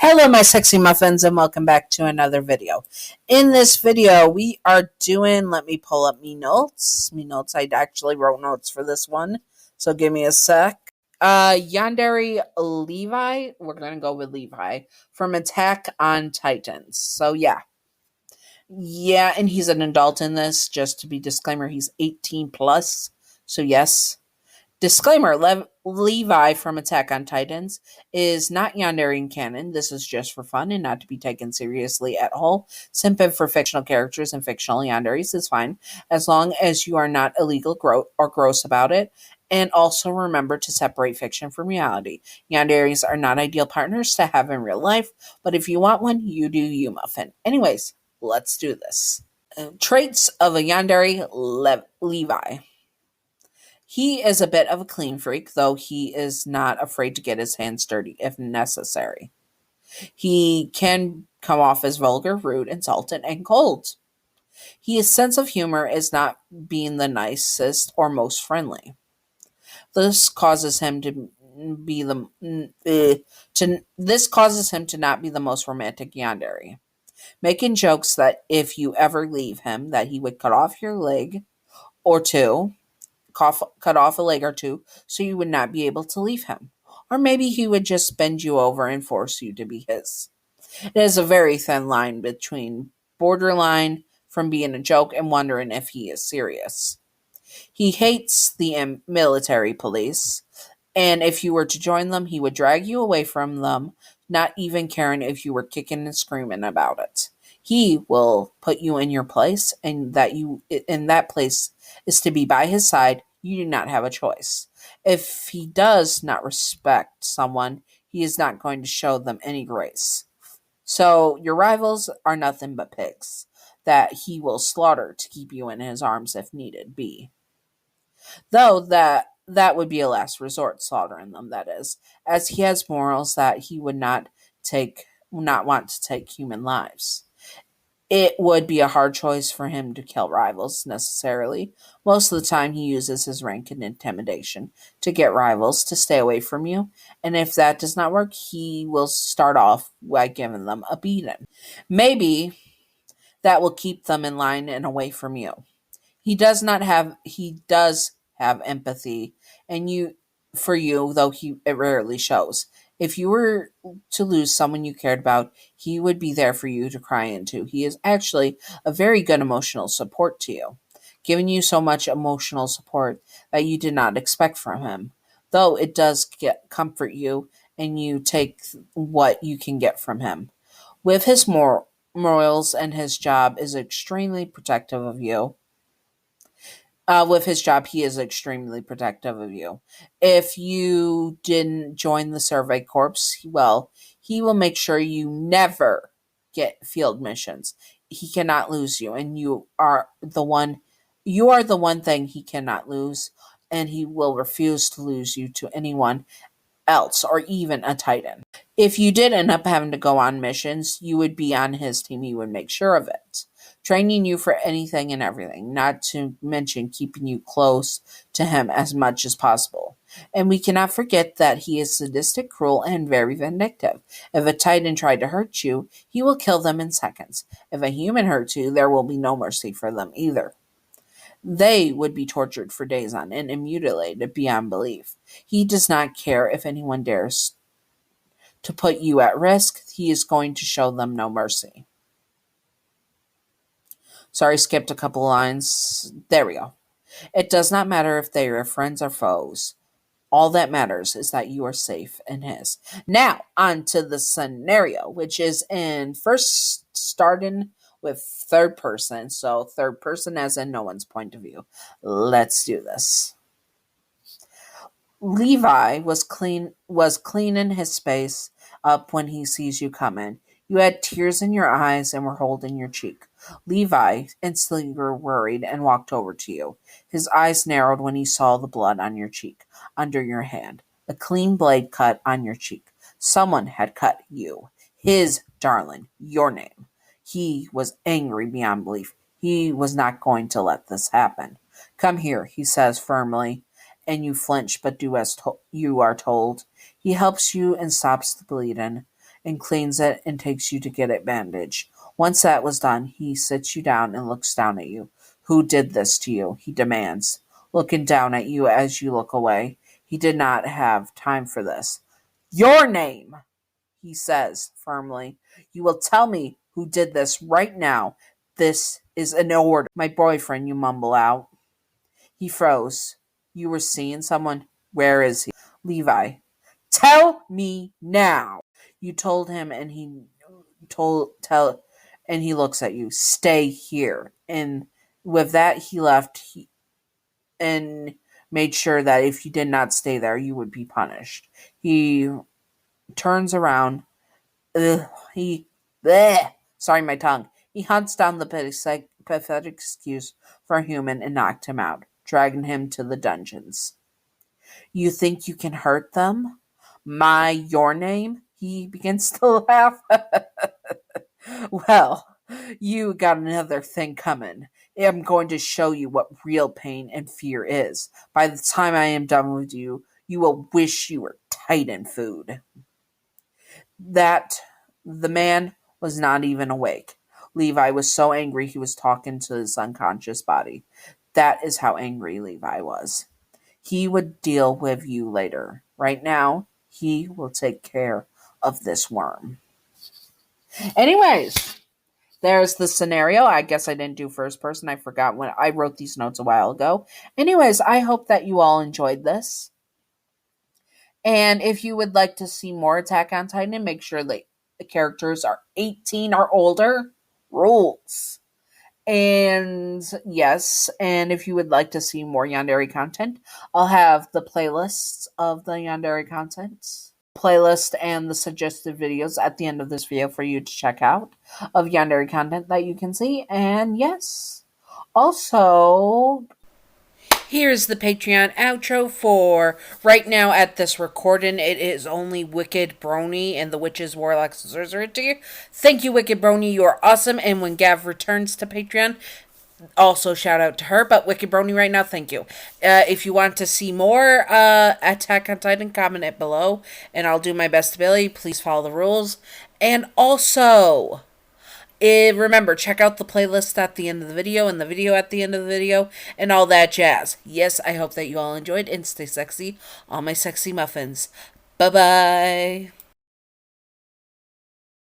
Hello, my sexy muffins, and welcome back to another video. In this video, we are doing, let me pull up me notes. I actually wrote notes for this one, so give me a sec. Yandere Levi, we're going to go with Levi, from Attack on Titans. So, yeah. Yeah, and he's an adult in this, just to be disclaimer, he's 18 plus. So, yes. Disclaimer, Levi from Attack on Titans is not Yandere in canon. This is just for fun and not to be taken seriously at all. Simping for fictional characters and fictional Yanderes is fine, as long as you are not illegal or gross about it. And also remember to separate fiction from reality. Yanderes are not ideal partners to have in real life, but if you want one, you do you, Muffin. Anyways, let's do this. Traits of a Yandere Levi. He is a bit of a clean freak, though he is not afraid to get his hands dirty if necessary. He can come off as vulgar, rude, insulting, and cold. His sense of humor is not being the nicest or most friendly. This causes him to not be the most romantic yandere, making jokes that if you ever leave him, that he would cut off your leg or two cut off a leg or two so you would not be able to leave him. Or maybe he would just bend you over and force you to be his. It is a very thin line between borderline from being a joke and wondering if he is serious. He hates the military police, and if you were to join them, he would drag you away from them, not even caring if you were kicking and screaming about it. He will put you in your place, and that place is to be by his side. You do not have a choice. If he does not respect someone, he is not going to show them any grace. So your rivals are nothing but pigs that he will slaughter to keep you in his arms if needed be. Though that would be a last resort, slaughtering them, that is, as he has morals that he would not want to take human lives. It would be a hard choice for him to kill rivals necessarily. Most of the time he uses his rank and intimidation to get rivals to stay away from you, and if that does not work, he will start off by giving them a beating. Maybe that will keep them in line and away from you. He does have empathy for you, though it rarely shows. If you were to lose someone you cared about, he would be there for you to cry into. He is actually a very good emotional support to you, giving you so much emotional support that you did not expect from him. Though it does comfort you, and you take what you can get from him. With his morals and his job is extremely protective of you. With his job, he is extremely protective of you. If you didn't join the Survey Corps, well, he will make sure you never get field missions. He cannot lose you, and you are the one thing he cannot lose, and he will refuse to lose you to anyone else or even a Titan. If you did end up having to go on missions, you would be on his team. He would make sure of it. Training you for anything and everything, not to mention keeping you close to him as much as possible. And we cannot forget that he is sadistic, cruel, and very vindictive. If a Titan tried to hurt you, he will kill them in seconds. If a human hurts you, there will be no mercy for them either. They would be tortured for days on end and mutilated beyond belief. He does not care if anyone dares to put you at risk. He is going to show them no mercy. Sorry, skipped a couple lines. There we go. It does not matter if they are friends or foes. All that matters is that you are safe in his. Now, on to the scenario, which is starting with third person. So, third person as in no one's point of view. Let's do this. Levi was cleaning his space up when he sees you coming. You had tears in your eyes and were holding your cheek. Levi instantly grew worried and walked over to you. His eyes narrowed when he saw the blood on your cheek, under your hand. A clean blade cut on your cheek. Someone had cut you. His darling, your name. He was angry beyond belief. He was not going to let this happen. Come here, he says firmly, and you flinch but do as you are told. He helps you and stops the bleeding. and cleans it and takes you to get it bandaged. Once that was done, he sits you down and looks down at you. Who did this to you? He demands, looking down at you as you look away. He did not have time for this. Your name, he says firmly. You will tell me who did this right now. This is an order. My boyfriend, you mumble out. He froze. You were seeing someone? Where is he? Levi. Tell me now. You told him and he looks at you. Stay here. And with that he left and made sure that if you did not stay there you would be punished. He turns around. Ugh, he bleh, sorry my tongue. He hunts down the pathetic excuse for a human and knocked him out, dragging him to the dungeons. You think you can hurt them? Your name? He begins to laugh. Well, you got another thing coming. I'm going to show you what real pain and fear is. By the time I am done with you, you will wish you were Titan food. That the man was not even awake. Levi was so angry he was talking to his unconscious body. That is how angry Levi was. He would deal with you later. Right now, he will take care of this worm. Anyways, there's the scenario. I guess I didn't do first person. I forgot when I wrote these notes a while ago. Anyways, I hope that you all enjoyed this. And if you would like to see more Attack on Titan, make sure that the characters are 18 or older. Rules. And yes, and if you would like to see more Yandere content, I'll have the playlists of the Yandere content, playlist and the suggested videos at the end of this video for you to check out of Yandere content that you can see. And yes, also here's the Patreon outro for right now at this recording. It is only Wicked Brony and the Witches, Warlocks, and Sorcerers. Thank you, Wicked Brony. You are awesome. And when Gav returns to Patreon, also shout out to her. But Wicked Brony right now, thank you. If you want to see more Attack on Titan, comment it below. And I'll do my best ability. Please follow the rules. And also, remember, check out the playlist at the end of the video and the video at the end of the video and all that jazz. Yes, I hope that you all enjoyed and stay sexy, all my sexy muffins. Bye-bye.